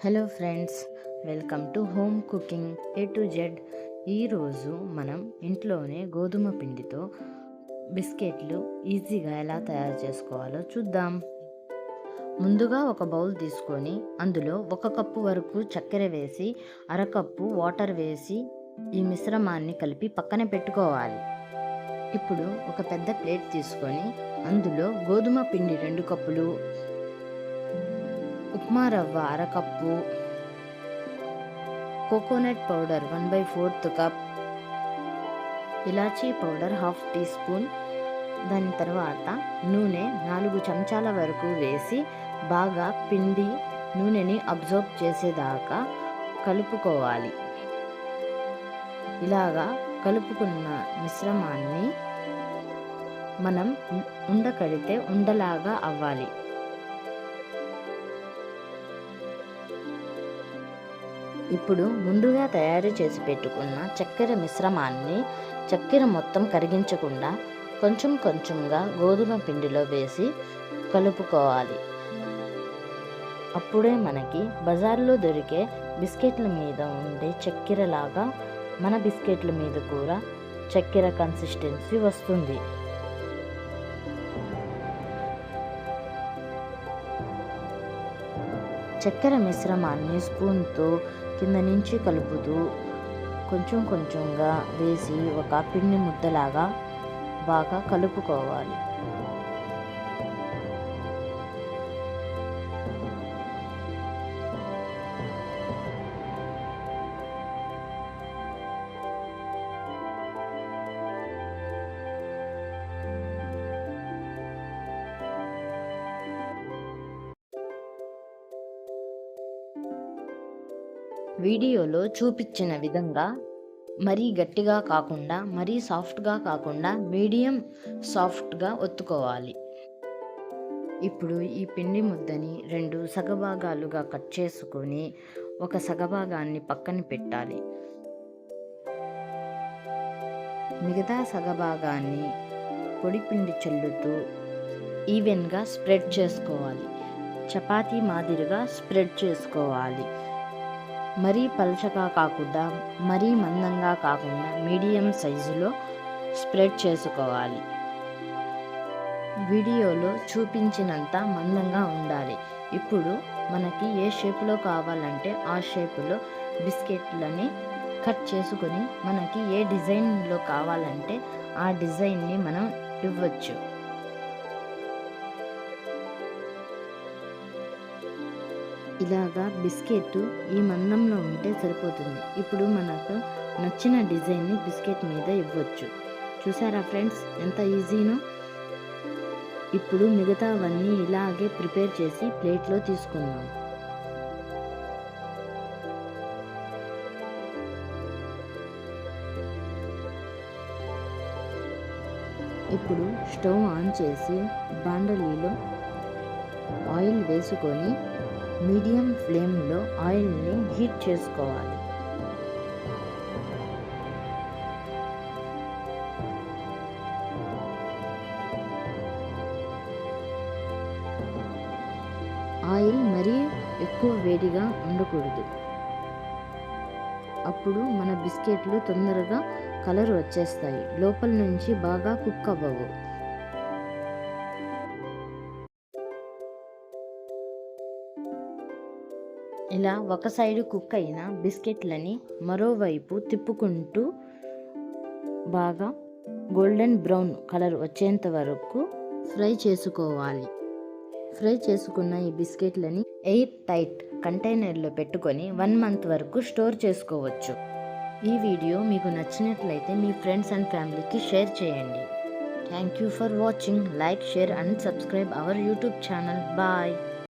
Hello friends, welcome to home cooking A to Z. ఈరోజు మనం ఇంట్లోనే గోధుమ పిండితో బిస్కెట్లు ఈజీగా ఎలా తయారు చేసుకోవాలో చూద్దాం. ముందుగా ఒక బౌల్ తీసుకొని అందులో 1 కప్పు వరకు చక్కెర వేసి అరకప్పు వాటర్ వేసి ఈ మిశ్రమాన్ని కలిపి పక్కన పెట్టుకోవాలి. ఇప్పుడు ఒక పెద్ద ప్లేట్ తీసుకొని అందులో గోధుమ పిండి 2 కప్పులు, ఉప్మా రవ్వ అరకప్పు, కోకోనట్ పౌడర్ 1/4 కప్, ఇలాచీ పౌడర్ 1/2 టీ స్పూన్, దాని తర్వాత నూనె 4 చెంచాల వరకు వేసి బాగా పిండి నూనెని అబ్జర్వ్ చేసేదాకా కలుపుకోవాలి. ఇలాగా కలుపుకున్న మిశ్రమాన్ని మనం ఉండకడితే ఉండలాగా అవ్వాలి. ఇప్పుడు ముందుగా తయారు చేసి పెట్టుకున్న చక్కెర మిశ్రమాన్ని చక్కెర మొత్తం కరిగించకుండా కొంచెం కొంచెంగా గోధుమ పిండిలో వేసి కలుపుకోవాలి. అప్పుడే మనకి బజార్లో దొరికే బిస్కెట్ల మీద ఉండే చక్కెరలాగా మన బిస్కెట్ల మీద కూడా చక్కెర కన్సిస్టెన్సీ వస్తుంది. చక్కెర మిశ్రమాన్ని స్పూన్తో కింద నుంచి కలుపుతూ కొంచెం కొంచెంగా వేసి ఒక పిండి ముద్దలాగా బాగా కలుపుకోవాలి. వీడియోలో చూపించిన విధంగా మరీ గట్టిగా కాకుండా మరీ సాఫ్ట్గా కాకుండా మీడియం సాఫ్ట్గా ఒత్తుకోవాలి. ఇప్పుడు ఈ పిండి ముద్దని 2 సగభాగాలుగా కట్ చేసుకొని ఒక సగభాగాన్ని పక్కన పెట్టాలి. మిగతా సగభాగాన్ని పొడి పిండి చల్లుతూ ఈవెన్గా స్ప్రెడ్ చేసుకోవాలి. చపాతీ మాదిరిగా స్ప్రెడ్ చేసుకోవాలి. మరీ పలచగా కాకుండా మరీ మందంగా కాకుండా మీడియం సైజులో స్ప్రెడ్ చేసుకోవాలి. వీడియోలో చూపించినంత మందంగా ఉండాలి. ఇప్పుడు మనకి ఏ షేపులో కావాలంటే ఆ షేపులో బిస్కెట్లని కట్ చేసుకొని మనకి ఏ డిజైన్లో కావాలంటే ఆ డిజైన్ని మనం ఇవ్వచ్చు. ఇలాగా బిస్కెట్ ఈ మందంలో ఉంటే సరిపోతుంది. ఇప్పుడు మనకు నచ్చిన డిజైన్ని బిస్కెట్ మీద ఇవ్వచ్చు. చూసారా ఫ్రెండ్స్, ఎంత ఈజీనో. ఇప్పుడు మిగతావన్నీ ఇలాగే ప్రిపేర్ చేసి ప్లేట్లో తీసుకుందాం. ఇప్పుడు స్టవ్ ఆన్ చేసి బాండలీలో ఆయిల్ వేసుకొని మీడియం ఫ్లేమ్లో ఆయిల్ని హీట్ చేసుకోవాలి. ఆయిల్ మరీ ఎక్కువ వేడిగా ఉండకూడదు. అప్పుడు మన బిస్కెట్లు తొందరగా కలర్ వచ్చేస్తాయి, లోపల నుంచి బాగా కుక్ అవ్వవు. ఇలా ఒక సైడు కుక్ అయిన బిస్కెట్లని మరోవైపు తిప్పుకుంటూ బాగా గోల్డెన్ బ్రౌన్ కలర్ వచ్చేంత వరకు ఫ్రై చేసుకోవాలి. ఫ్రై చేసుకున్న ఈ బిస్కెట్లని ఎయిర్ టైట్ కంటైనర్లో పెట్టుకొని 1 మంత్ వరకు స్టోర్ చేసుకోవచ్చు. ఈ వీడియో మీకు నచ్చినట్లయితే మీ ఫ్రెండ్స్ అండ్ ఫ్యామిలీకి షేర్ చేయండి. Thank you for watching. Like, share and subscribe our YouTube channel. Bye.